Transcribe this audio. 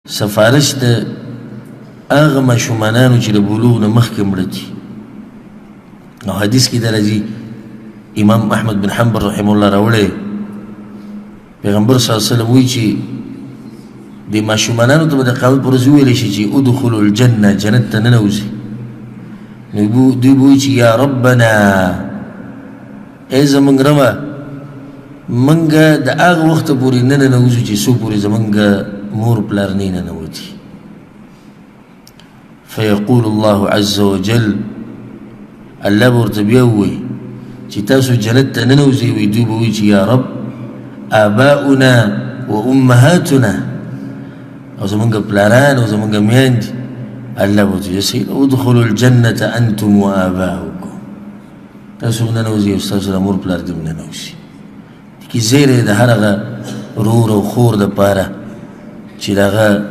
سفارش د هغه ماشومانانو چې د بلوغ نه مخکې مړه دي. نو حدیث کې دا راځي، امام احمد بن حنبل رحمه الله راوړی، پیغمبر صلی الله علیه وسلم وایي چې د ماشومانانو ته به د قیامت په ورځ وویلی شي چې ادخلوا الجنه، جنت ته ننوځئ. نو دوی به وایي چې یا ربنا، ای زمونږ ربه، موږ د هغه وخته پورې نه ننوځو چې څو پورې زمونږ مور پلار نه ننوځي. فیقول الله عز وجل، الله به ورته بیا ووایي چې تاسو جنت ته ننوځئ. وایي دوی به وایي چې یا رب آباؤنا و امهاتنا، او زمونږ پلاران او زمونږ میندې. الله به ورته ویل ادخلوا الجنة انتم و آباؤکم، تاسو ننوځئ او ستاسو د مور پلار دې هم ننوځي. کې زیری د هر هغه رور او خور دپاره چې د هغه